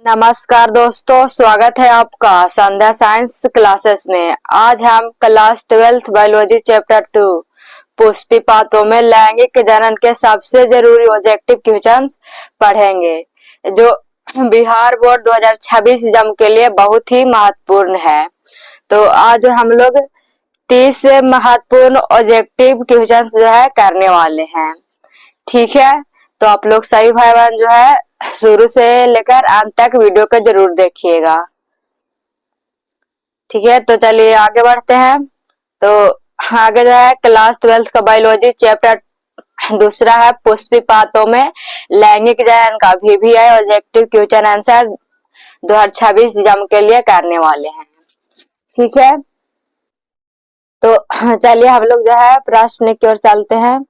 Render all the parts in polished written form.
नमस्कार दोस्तों, स्वागत है आपका संध्या साइंस क्लासेस में। आज हम क्लास 12th बायोलॉजी चैप्टर 2 पुष्पिपातों में लैंगिक जनन के सबसे जरूरी ऑब्जेक्टिव क्वेश्चंस पढ़ेंगे, जो बिहार बोर्ड 2026 एग्जाम के लिए बहुत ही महत्वपूर्ण है। तो आज हम लोग 30 महत्वपूर्ण ऑब्जेक्टिव क्वेश्चंस जो है करने वाले हैं। ठीक है, तो आप लोग सभी भाई बहन जो है शुरू से लेकर अंत तक वीडियो को जरूर देखिएगा। ठीक है, तो चलिए आगे बढ़ते हैं। तो आगे जो है क्लास 12th का बायोलॉजी चैप्टर दूसरा है पुष्पिपातों में लैंगिक जनन का भी है ऑब्जेक्टिव क्वेश्चन आंसर 2026 एग्जाम के लिए करने वाले हैं। ठीक है, तो चलिए हम लोग जो है प्रश्न की ओर चलते हैं।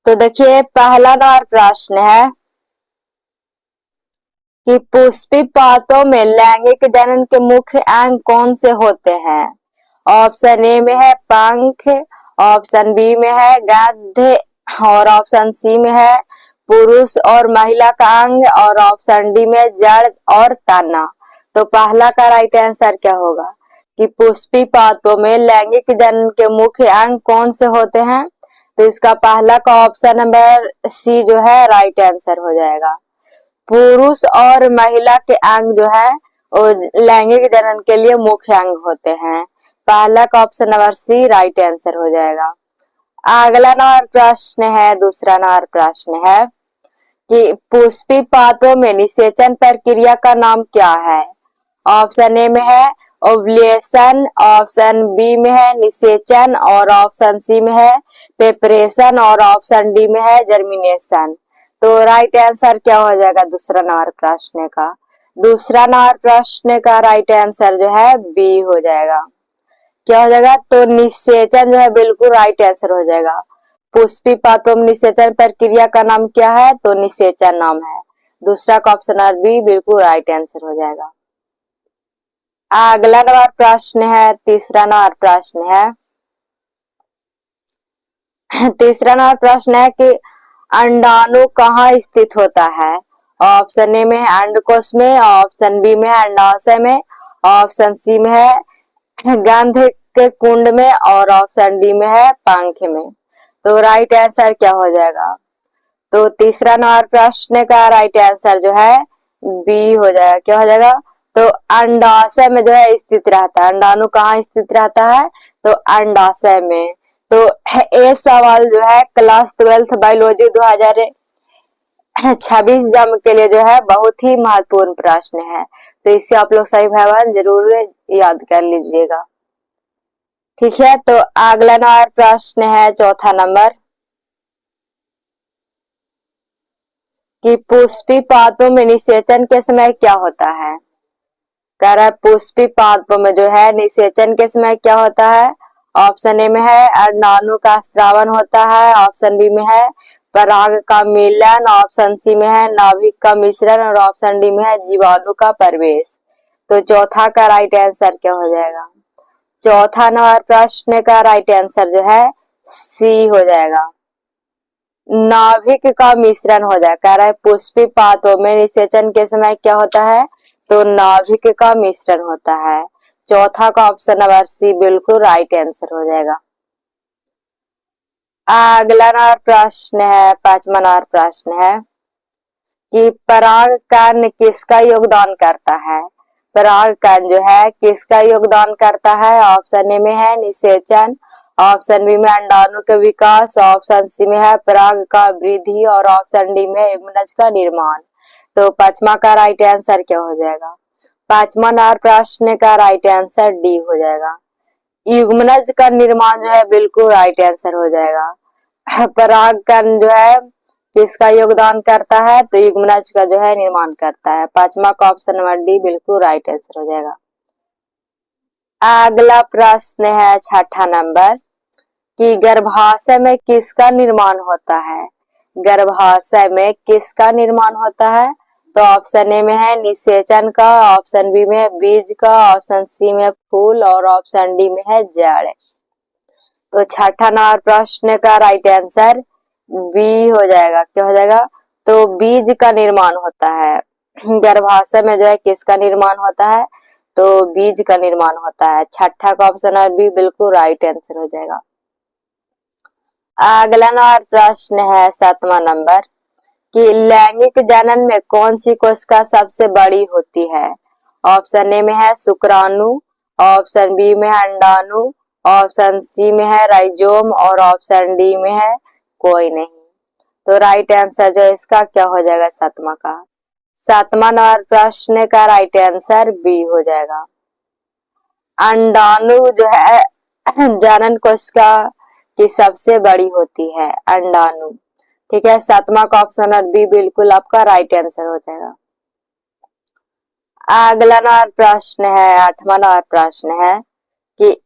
तो देखिए पहला नंबर प्रश्न है कि पुष्पिपातों में लैंगिक जनन के मुख्य अंग कौन से होते हैं। ऑप्शन ए में है पंख, ऑप्शन बी में है गंध और ऑप्शन सी में है पुरुष और महिला का अंग और ऑप्शन डी में जड़ और तना। तो पहला का राइट आंसर क्या होगा कि पुष्पिपातों में लैंगिक जनन के मुख्य अंग कौन से होते हैं। तो इसका पहला का ऑप्शन नंबर सी जो है राइट आंसर हो जाएगा। पुरुष और महिला के अंग जो है वो लैंगिक जनन के लिए मुख्य अंग होते हैं। पहला का option number C right answer हो जाएगा। अगला नंबर प्रश्न है, दूसरा नंबर प्रश्न है कि पुष्पिपातों में निषेचन प्रक्रिया का नाम क्या है। ऑप्शन ए में है ओव्यूलेशन, ऑप्शन बी में है निषेचन और ऑप्शन सी में है प्रेपरेशन और ऑप्शन डी में है जर्मिनेशन। तो राइट आंसर क्या हो जाएगा दूसरा नंबर प्रश्न का। दूसरा नंबर प्रश्न का राइट आंसर जो है बी हो जाएगा। क्या हो जाएगा, तो निषेचन जो है बिल्कुल राइट आंसर हो जाएगा। पुष्पिपातों में निषेचन प्रक्रिया का नाम क्या है, तो निषेचन नाम है। दूसरा का ऑप्शन नंबर बी बिल्कुल राइट आंसर हो जाएगा। अगला नंबर प्रश्न है, तीसरा नंबर प्रश्न है। तीसरा नंबर प्रश्न है कि अंडाणु कहाँ स्थित होता है। ऑप्शन ए में है अंडकोश में, ऑप्शन बी में है अंडाशय में, ऑप्शन सी में है गंध के कुंड में और ऑप्शन डी में है पंख में। तो राइट आंसर क्या हो जाएगा, तो तीसरा नंबर प्रश्न का राइट आंसर जो है बी हो जाएगा। क्या हो जाएगा, तो अंडाशय में जो है स्थित रहता है। अंडाणु कहाँ स्थित रहता है, तो अंडाशय में। तो ये सवाल जो है क्लास 12th बायोलॉजी 2026 एग्जाम के लिए जो है बहुत ही महत्वपूर्ण प्रश्न है। तो इससे आप लोग सही भाई बहन जरूर याद कर लीजिएगा। ठीक है, तो अगला नंबर प्रश्न है चौथा नंबर कि पुष्पिपातों में निषेचन के समय क्या होता है। कह रहा है पुष्पिपातों में जो है निषेचन के समय क्या होता है। ऑप्शन ए में है अंडाणु का स्रावन होता है, ऑप्शन बी में है पराग का मिलन, ऑप्शन सी में है नाभिक का मिश्रण और ऑप्शन डी में है जीवाणु का प्रवेश। तो चौथा का राइट आंसर क्या हो जाएगा, चौथा नंबर प्रश्न का राइट आंसर जो है सी हो जाएगा, नाभिक का मिश्रण हो जाए। कह रहा है पुष्पिपातों में निषेचन के समय क्या होता है, तो नाभिक का मिश्रण होता है। चौथा का ऑप्शन नंबर सी बिल्कुल राइट आंसर हो जाएगा। अगला नंबर प्रश्न है, पांचवा नंबर प्रश्न है कि परागकण किसका योगदान करता है। परागकण जो है किसका योगदान करता है। ऑप्शन ए में है निषेचन, ऑप्शन बी में अंडाणु के विकास, ऑप्शन सी में है पराग का वृद्धि और ऑप्शन डी में है युग्मनज का निर्माण। तो पांचवा का राइट आंसर क्या हो जाएगा, पांचवा नंबर प्रश्न का राइट आंसर डी हो जाएगा। युग्मनज का निर्माण जो है बिल्कुल राइट आंसर हो जाएगा। परागकण जो है किसका योगदान करता है, तो युग्मनज का जो है निर्माण करता है। पांचवा का ऑप्शन नंबर डी बिल्कुल राइट आंसर हो जाएगा। अगला प्रश्न है छठा नंबर कि गर्भाशय में किसका निर्माण होता है। गर्भाशय में किसका निर्माण होता है, तो ऑप्शन ए में है निषेचन का, ऑप्शन बी में है बीज का, ऑप्शन सी में फूल और ऑप्शन डी में है जड़। तो छठा नंबर प्रश्न का राइट आंसर बी हो जाएगा। क्या हो जाएगा, तो बीज का निर्माण होता है। गर्भाशय में जो है किसका निर्माण होता है, तो बीज का निर्माण होता है। छठा का ऑप्शन और बी बिल्कुल राइट आंसर हो जाएगा। अगला और प्रश्न है 7वां नंबर कि लैंगिक जनन में कौन सी कोशिका सबसे बड़ी होती है। ऑप्शन ए में है शुक्राणु, ऑप्शन बी में है अंडाणु, ऑप्शन सी में है राइजोम और ऑप्शन डी में है कोई नहीं। तो राइट आंसर जो है इसका क्या हो जाएगा 7वां का। 7वां नंबर प्रश्न का राइट आंसर बी हो जाएगा। अंडाणु जो है जनन कोशिका की सबसे बड़ी होती है, अंडाणु। ठीक है, 7वां का ऑप्शन और बी बिल्कुल आपका राइट आंसर हो जाएगा। अगला नंबर प्रश्न है 8वां नंबर प्रश्न है कि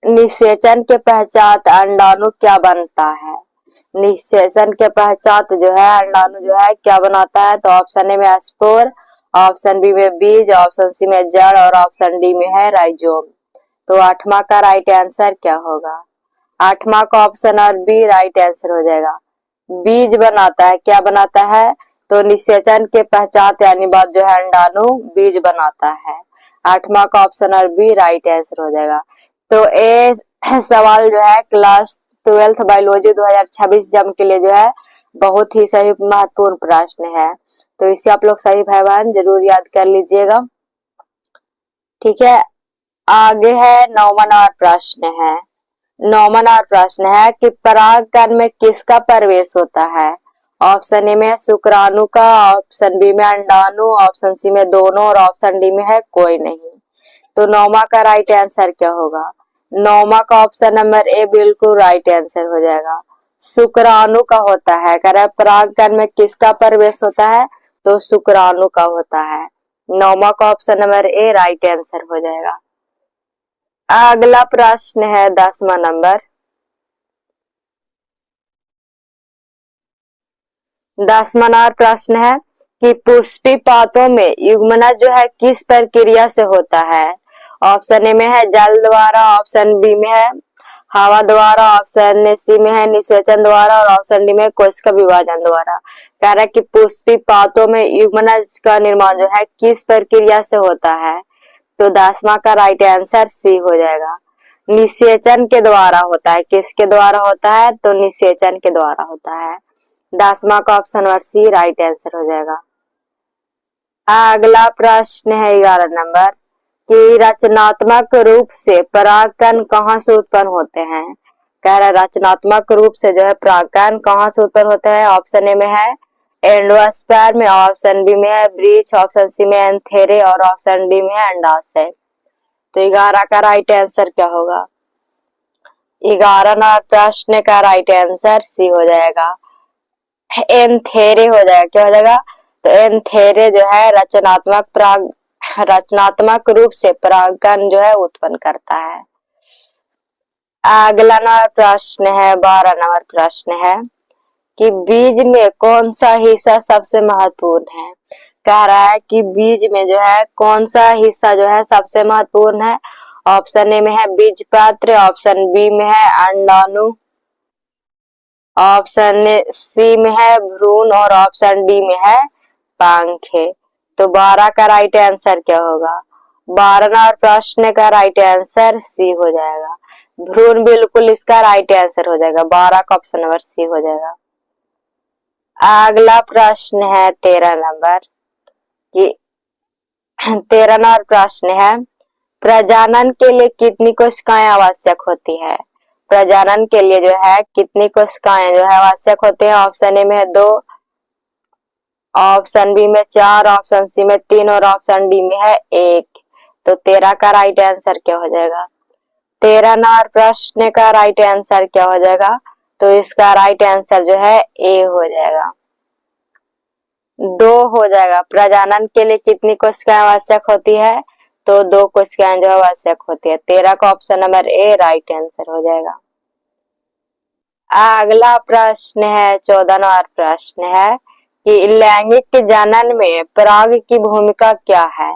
निषेचन के पश्चात अंडाणु क्या बनता है। निषेचन के पश्चात जो है अंडाणु जो है क्या बनाता है, तो ऑप्शन ए में स्पोर, ऑप्शन बी में बीज, ऑप्शन सी में जड़ और ऑप्शन डी में है राइजोम। तो 8वां का राइट आंसर क्या होगा। 8वां का ऑप्शन और बी राइट आंसर हो जाएगा। बीज बनाता है, क्या बनाता है, तो निषेचन के पश्चात यानी बाद जो है अंडाणु बीज बनाता है। 8वां का ऑप्शन और बी राइट आंसर हो जाएगा। तो ए सवाल जो है क्लास 12th बायोलॉजी 2026 जम के लिए जो है बहुत ही सही महत्वपूर्ण प्रश्न है, तो इसे आप लोग सही भाई बहन जरूर याद कर लीजिएगा। ठीक है, आगे है 9वां नंबर प्रश्न है। 9वां नंबर प्रश्न है कि परागकण में किसका प्रवेश होता है। ऑप्शन ए में शुक्राणु का, ऑप्शन बी में अंडाणु, ऑप्शन सी में दोनों और ऑप्शन डी में है कोई नहीं। तो 9वां का राइट आंसर क्या होगा। 9वां का ऑप्शन नंबर ए बिल्कुल राइट आंसर हो जाएगा। शुक्राणु का होता है, कह रहा है परागकण में किसका प्रवेश होता है, तो शुक्राणु का होता है। 9वां का option number A right answer हो जाएगा। अगला प्रश्न है 10वां नंबर। 10वां नंबर प्रश्न है कि पुष्पी पातों में युग्मनज जो है किस प्रक्रिया से होता है। ऑप्शन ए में है जल द्वारा, ऑप्शन बी में है हवा द्वारा, ऑप्शन सी में है निषेचन द्वारा और ऑप्शन डी में कोशिका विभाजन द्वारा। कह रहा है कि पुष्पी पातों में युग्मनज का निर्माण जो है किस प्रक्रिया से होता है, तो 10वां का राइट आंसर सी हो जाएगा। निषेचन के द्वारा होता है। किसके द्वारा होता है, तो निषेचन के द्वारा होता है। 10वां का option number C right answer हो जाएगा। अगला प्रश्न है 11 नंबर कि रचनात्मक रूप से परागकण कहाँ से उत्पन्न होते हैं। कह रहा है रचनात्मक रूप से जो है परागकण कहाँ से उत्पन्न होते हैं। ऑप्शन ए में है एंडोस्पर्म, ऑप्शन बी में है ब्रीच, ऑप्शन सी में एंथेरे और ऑप्शन डी में है अंडाशय। तो 11 का राइट आंसर क्या होगा। 11 नंबर प्रश्न का राइट आंसर सी हो जाएगा, एंथेरे हो जाएगा। क्या हो जाएगा, तो एंथेरे जो है रचनात्मक रूप से परागकण जो है उत्पन्न करता है। अगला नंबर प्रश्न है 12 नंबर प्रश्न है कि बीज में कौन सा हिस्सा सबसे महत्वपूर्ण है। कह रहा है कि बीज में जो है कौन सा हिस्सा जो है सबसे महत्वपूर्ण है। ऑप्शन ए में है बीज पत्र, ऑप्शन बी में है अंडाणु, ऑप्शन सी में है भ्रूण और ऑप्शन डी में है पंख। तो 12 का राइट आंसर क्या होगा। 12 नंबर प्रश्न का राइट आंसर सी हो जाएगा। भ्रूण बिल्कुल इसका राइट आंसर हो जाएगा। 12 का ऑप्शन नंबर सी हो जाएगा। अगला प्रश्न है 13 नंबर कि 13 नंबर प्रश्न है प्रजनन के लिए कितनी कोशिकाएं आवश्यक होती है। प्रजनन के लिए जो है कितनी कोशिकाएं जो है आवश्यक होती है। ऑप्शन ए में है 2, ऑप्शन बी में 4, ऑप्शन सी में 3 और ऑप्शन डी में है 1। तो 13 का राइट आंसर क्या हो जाएगा। 13 नंबर प्रश्न का राइट आंसर क्या हो जाएगा, तो इसका राइट आंसर जो है ए हो जाएगा, 2 हो जाएगा। प्रजनन के लिए कितनी कोशिकाएं आवश्यक होती है, तो 2 कोशिकाएं जो आवश्यक होती है। 13 का option number A right answer हो जाएगा। अगला प्रश्न है 14 नंबर प्रश्न है कि लैंगिक जनन में पराग की भूमिका क्या है।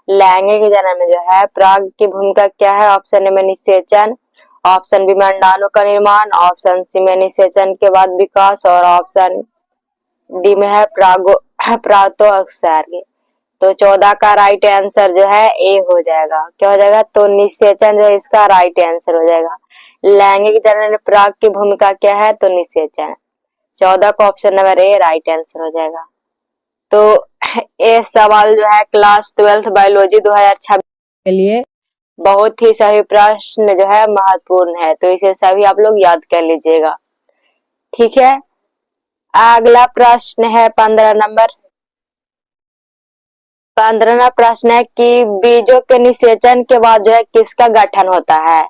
लैंगिक जनन में जो है पराग की भूमिका क्या है। ऑप्शन ए में निषेचन, ऑप्शन बी में अंडाणु का निर्माण, ऑप्शन सी में निषेचन के बाद विकास और ऑप्शन डी में है परागोत्सर्ग। तो 14 का राइट आंसर जो है ए हो जाएगा। क्या हो जाएगा? तो निषेचन जो है इसका राइट आंसर हो जाएगा। लैंगिक जनन में पराग की भूमिका क्या है? तो निषेचन। 14 का option number A right answer हो जाएगा। तो ये सवाल जो है क्लास 12 बायोलॉजी 2026 के लिए बहुत ही सही प्रश्न जो है महत्वपूर्ण है, तो इसे सभी आप लोग याद कर लीजिएगा। ठीक है, अगला प्रश्न है 15 नंबर। 15वां प्रश्न है कि बीजों के निषेचन के बाद जो है किसका गठन होता है?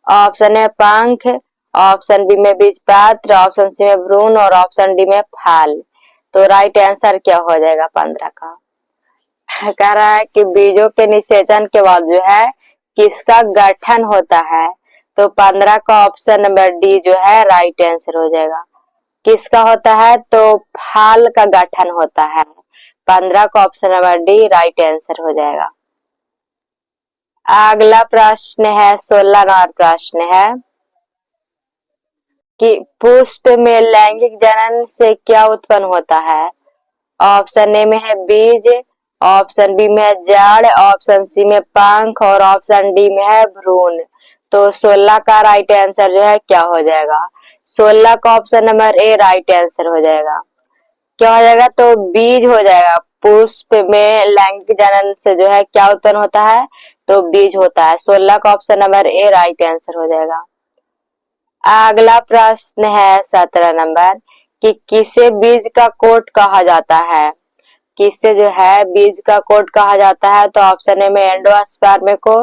ऑप्शन है पंख, ऑप्शन बी में बीजपत्र, ऑप्शन सी में भ्रूण और ऑप्शन डी में फल। तो राइट आंसर क्या हो जाएगा 15 का? कह रहा है कि बीजों के निषेचन के बाद जो है किसका गठन होता है? तो 15 का ऑप्शन नंबर डी जो है राइट आंसर हो जाएगा। किसका होता है? तो फल का गठन होता है। 15 का option number D right answer हो जाएगा। अगला प्रश्न है 16 नंबर प्रश्न है कि पुष्प में लैंगिक जनन से क्या उत्पन्न होता है? ऑप्शन ए में है बीज, ऑप्शन बी में है जड़, ऑप्शन सी में पंख और ऑप्शन डी में है भ्रूण। तो 16 का राइट आंसर जो है क्या हो जाएगा? 16 का option number A right answer हो जाएगा। क्या हो जाएगा? तो बीज हो जाएगा। पुष्प में लैंगिक जनन से जो है क्या उत्पन्न होता है? तो बीज होता है। 16 का option number A right answer हो जाएगा। अगला प्रश्न है 17 नंबर कि किसे बीज का कोट कहा जाता है? किससे जो है बीज का कोट कहा जाता है? तो ऑप्शन ए में एंडोस्पर्म को,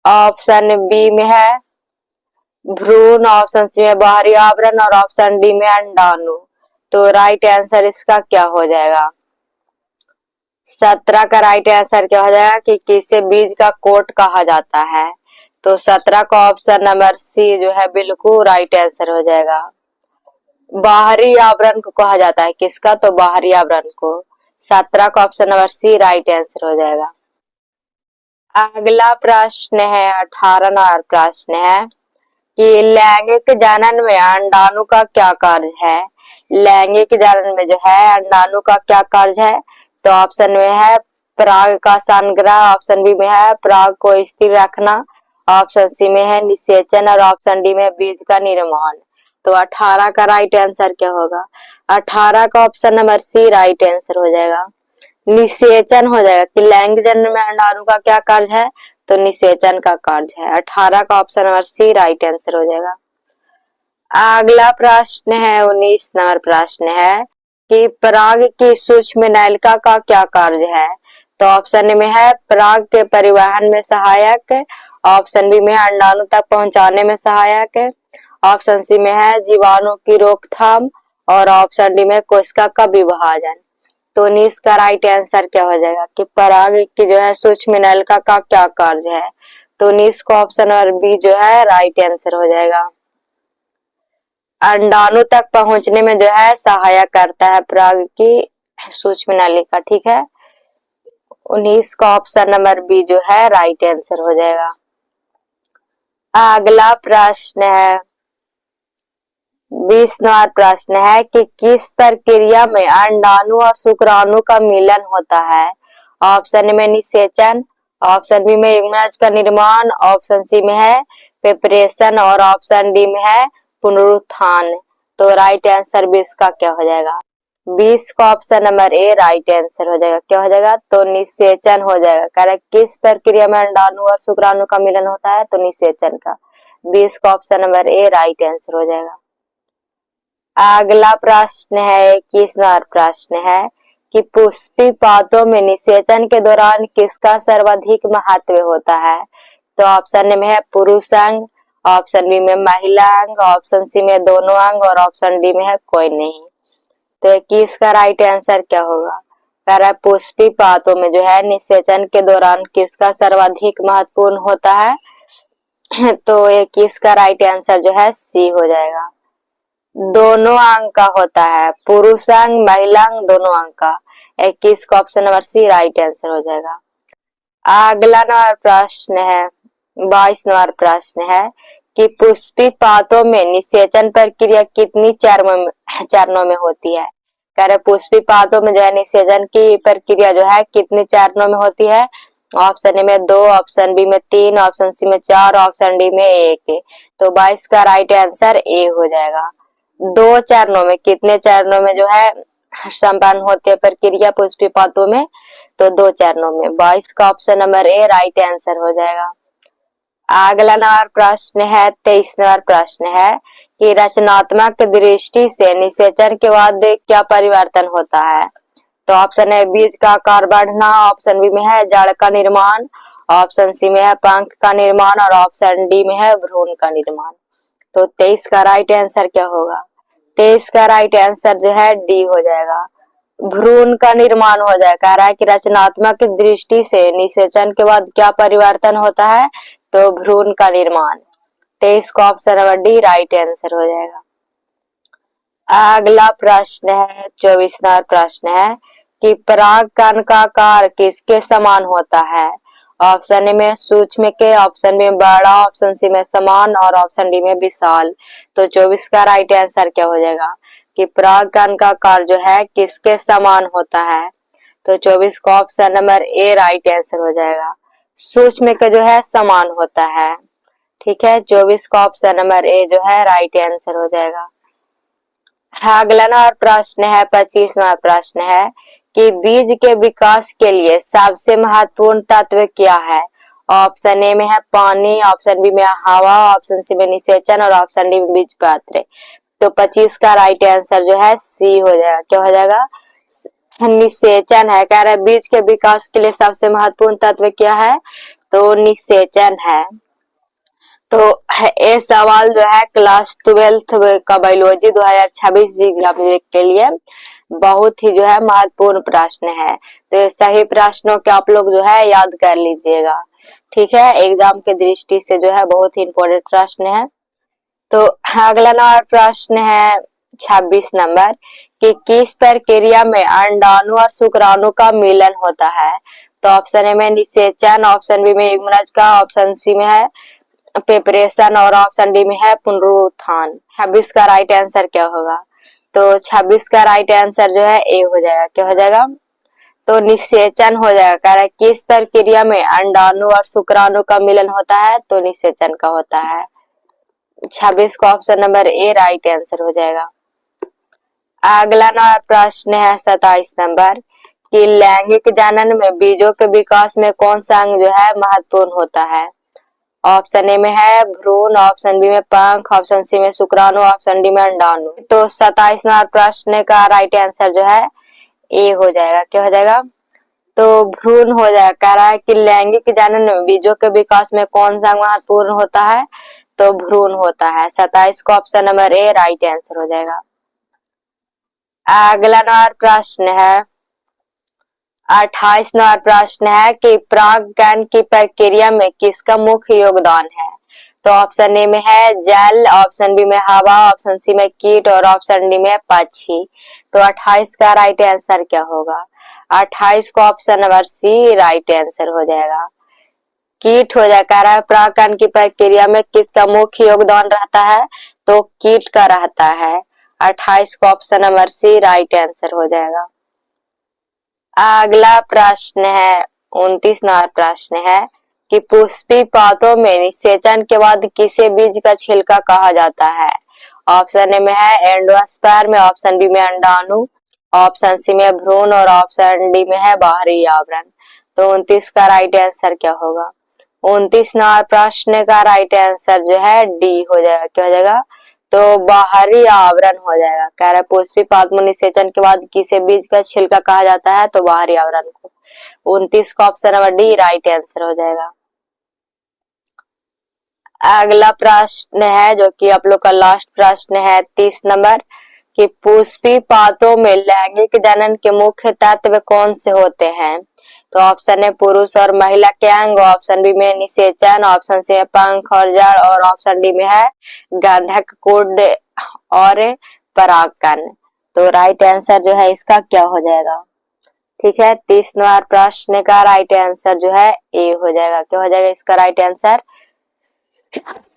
ऑप्शन बी में है भ्रूण, ऑप्शन सी में बाहरी आवरण और ऑप्शन डी में अंडाणु। तो राइट आंसर इसका क्या हो जाएगा? 17 का राइट आंसर क्या हो जाएगा कि किसे बीज का कोट कहा जाता है? तो 17 का ऑप्शन नंबर सी जो है बिल्कुल राइट आंसर हो जाएगा। बाहरी आवरण को कहा जाता है। किसका? तो बाहरी आवरण को। 17 का option number C right answer हो जाएगा। अगला प्रश्न है 18 नंबर प्रश्न है कि लैंगिक जनन में अंडाणु का क्या कार्य है? लैंगिक जनन में जो है अंडाणु का क्या कार्य है? तो ऑप्शन में है पराग का संग्रह, ऑप्शन बी में है पराग को स्थिर रखना, ऑप्शन सी में है निषेचन और ऑप्शन डी में बीज का निर्माण। तो 18 का राइट आंसर क्या होगा? 18 का option number C right answer हो जाएगा। निषेचन हो जाएगा कि लैंगिक जनन में अंडाणु का क्या कार्य है? तो निषेचन का कार्य है। 18 का option number C right answer हो जाएगा। अगला प्रश्न है 19 नंबर प्रश्न है कि पराग की सूक्ष्म नलिका का क्या कार्य है? तो ऑप्शन ए में है पराग के परिवहन में सहायक, ऑप्शन बी में है अंडाणु तक पहुंचाने में सहायक, ऑप्शन सी में है जीवाणु की रोकथाम और ऑप्शन डी में कोशिका का विभाजन। तो 19 का राइट आंसर क्या हो जाएगा कि पराग की जो है सूक्ष्म नलिका का क्या कार्य है? तो 19 को ऑप्शन नंबर बी जो है राइट आंसर हो जाएगा। अंडाणु तक पहुंचने में जो है सहायक करता है पराग की सूक्ष्म नलिका। ठीक है, 19 का ऑप्शन नंबर बी जो है राइट आंसर हो जाएगा। अगला प्रश्न है 20 नंबर प्रश्न है कि किस प्रक्रिया में अंडाणु और शुक्राणु का मिलन होता है? ऑप्शन ए में निषेचन, ऑप्शन बी में युग्मनज का निर्माण, ऑप्शन सी में है प्रेपरेशन और ऑप्शन डी में है पुनरुत्थान। तो राइट आंसर 20 का क्या हो जाएगा? 20 का option number A right answer हो जाएगा। क्या हो जाएगा? तो निषेचन हो जाएगा। कह किस प्रक्रिया में अंडाणु और शुक्राणु का मिलन होता है? तो निषेचन का। 20 का option number A right answer हो जाएगा। अगला प्रश्न है 21 नंबर प्रश्न है कि पुष्पी पातों में निषेचन के दौरान किसका सर्वाधिक महत्व होता है? तो ऑप्शन में है पुरुष अंग, ऑप्शन बी में महिला अंग, ऑप्शन सी में दोनों अंग और ऑप्शन डी में है कोई नहीं। तो 21 का राइट आंसर क्या होगा? कह रहा है पुष्पी पातों में जो है निषेचन के दौरान किसका सर्वाधिक महत्वपूर्ण होता है? तो 21 का राइट आंसर जो है सी हो जाएगा। दोनों अंग का होता है, पुरुष अंग महिला अंग दोनों अंग का। 21 का option number C right answer हो जाएगा। अगला नंबर प्रश्न है 22 नंबर प्रश्न है कि पुष्पी पातों में निषेचन प्रक्रिया कितनी चरणों में होती है? कह रहे पुष्पी पादों में जो है निषेचन की प्रक्रिया जो है कितने चरणों में होती है। ऑप्शन ए में 2, ऑप्शन बी में 3, ऑप्शन सी में 4, ऑप्शन डी में 1। तो 22 का राइट आंसर ए हो जाएगा। 2 चरणों में, कितने चरणों में जो है संपन्न होती है प्रक्रिया पुष्पी पादों में, तो 2 चरणों में। 22 का option number A right answer हो जाएगा। अगला नंबर प्रश्न है 23 नंबर प्रश्न है कि रचनात्मक दृष्टि से निषेचन के बाद क्या परिवर्तन होता है। तो ऑप्शन है बीज का आकार बढ़ना, ऑप्शन बी में है जड़ का निर्माण, ऑप्शन सी में है पंख का निर्माण और ऑप्शन डी में है भ्रूण का निर्माण। तो 23 का राइट आंसर क्या होगा। 23 का राइट आंसर जो है डी हो जाएगा, भ्रूण का निर्माण हो जाएगा। कह रहा है कि रचनात्मक दृष्टि से निषेचन के बाद क्या परिवर्तन होता है, तो भ्रूण का निर्माण। 23 को option number D right answer हो जाएगा। अगला प्रश्न है 24 नंबर प्रश्न है कि परागकण का आकार किसके समान होता है। ऑप्शन ए में सूक्ष्म के, ऑप्शन बी में बड़ा, ऑप्शन सी में समान और ऑप्शन डी में विशाल। तो 24 का राइट आंसर क्या हो जाएगा कि परागकण का आकार जो है किसके समान होता है। तो 24 को option number A right answer हो जाएगा, सूक्ष्म के जो है समान होता है। ठीक है, 24 का ऑप्शन नंबर ए जो है राइट आंसर हो जाएगा। अगला नंबर प्रश्न है 25 नंबर प्रश्न है कि बीज के विकास के लिए सबसे महत्वपूर्ण तत्व क्या है। ऑप्शन ए में है पानी, ऑप्शन बी में हवा, ऑप्शन सी में निषेचन और ऑप्शन डी में बीज पात्र। तो 25 का राइट आंसर जो है सी हो जाएगा। क्या हो जाएगा, निषेचन है। कह रहा है बीज के विकास के लिए सबसे महत्वपूर्ण तत्व क्या है, तो निषेचन है। तो ये सवाल जो है क्लास 12 का बायोलॉजी 2026 के लिए बहुत ही जो है महत्वपूर्ण प्रश्न है। तो ये सही प्रश्नों के आप लोग जो है याद कर लीजिएगा। ठीक है, एग्जाम के दृष्टि से जो है बहुत ही इंपॉर्टेंट प्रश्न है। तो अगला नंबर प्रश्न है 26 नंबर कि किस प्रक्रिया में अंडाणु और शुक्राणु का मिलन होता है। तो ऑप्शन ए में निषेचन, ऑप्शन बी में युग्मनज का, ऑप्शन सी में है प्रिपरेशन और ऑप्शन डी में है पुनरुत्थान। 26 का राइट आंसर क्या होगा, तो 26 का राइट आंसर जो है ए हो जाएगा। क्या हो जाएगा, तो निषेचन हो जाएगा। कह रहा है किस प्रक्रिया में अंडाणु और शुक्राणु का मिलन होता है, तो निषेचन का होता है। 26 का option number A right answer हो जाएगा। अगला नंबर प्रश्न है 27 नंबर कि लैंगिक जनन में बीजों के विकास में कौन सा अंग जो है महत्वपूर्ण होता है। ऑप्शन ए में है भ्रूण, ऑप्शन बी में पंख, ऑप्शन सी में शुक्राणु, ऑप्शन डी में अंडाणु। तो 27 नंबर प्रश्न का राइट आंसर जो है ए हो जाएगा। क्या हो जाएगा, तो भ्रूण हो जाएगा। कह रहा है कि लैंगिक जनन में बीजों के विकास में कौन सा महत्वपूर्ण होता है, तो भ्रूण होता है। 27 को option number A right answer हो जाएगा। अगला नंबर प्रश्न है 28 नंबर प्रश्न है कि परागकण की प्रक्रिया में किसका मुख्य योगदान है। तो ऑप्शन ए में है जल, ऑप्शन बी में हवा, ऑप्शन सी में कीट और ऑप्शन डी में पक्षी। तो 28 का राइट आंसर क्या होगा, 28 को option number C right answer हो जाएगा, कीट हो जाएगा। कह रहा है परागकण की प्रक्रिया में किसका मुख्य योगदान रहता है, तो कीट का रहता है। 28 को option number C right answer हो जाएगा। अगला प्रश्न है 29 नंबर प्रश्न है कि पुष्पी पातों में निषेचन के बाद किसे बीज का छिलका कहा जाता है। ऑप्शन ए में है एंडोस्पर्म, ऑप्शन बी में अंडाणु, ऑप्शन सी में भ्रूण और ऑप्शन डी में है बाहरी आवरण। तो 29 का राइट आंसर क्या होगा, 29 नंबर प्रश्न का राइट आंसर जो है डी हो जाएगा। क्या हो जाएगा, तो बाहरी आवरण हो जाएगा। कह रहा है पुष्पी पादप निषेचन के बाद किसे बीज का छिलका कहा जाता है, तो बाहरी आवरण को। 29 का option number D right answer हो जाएगा। अगला प्रश्न है जो कि आप लोग का लास्ट प्रश्न है 30 नंबर कि पुष्पी पातों में लैंगिक जनन के मुख्य तत्व कौन से होते हैं। तो ऑप्शन है पुरुष और महिला के अंग, ऑप्शन बी में निषेचन, ऑप्शन सी में पंख और जड़ और ऑप्शन डी में है गंधक कुंड और परागकण। तो राइट आंसर जो है इसका क्या हो जाएगा। ठीक है, 30 नंबर प्रश्न का राइट आंसर जो है ए हो जाएगा। क्या हो जाएगा इसका राइट आंसर,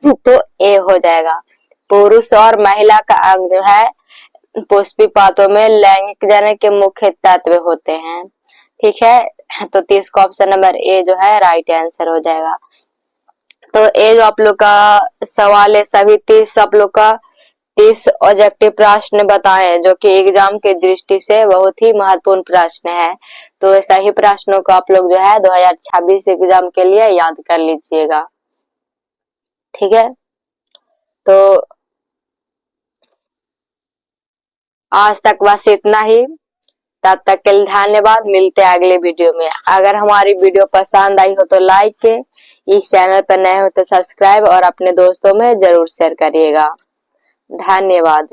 तो ए हो जाएगा। पुरुष और महिला का अंग जो है पुष्पी पातों में लैंगिक जनन के मुख्य तत्व होते हैं। ठीक है, तो 30 का ऑप्शन नंबर ए जो है राइट आंसर हो जाएगा। तो ये जो आप लोग का सवाल है, सभी 30 आप लोग का 30 ऑब्जेक्टिव प्रश्न बताए जो कि एग्जाम की दृष्टि से बहुत ही महत्वपूर्ण प्रश्न है। तो सही प्रश्नों को आप लोग जो है 2026 एग्जाम के लिए याद कर लीजिएगा। ठीक है, तो आज तक बस इतना ही। तब तक के लिए धन्यवाद। मिलते हैं अगले वीडियो में। अगर हमारी वीडियो पसंद आई हो तो लाइक, इस चैनल पर नए हो तो सब्सक्राइब और अपने दोस्तों में जरूर शेयर करिएगा। धन्यवाद।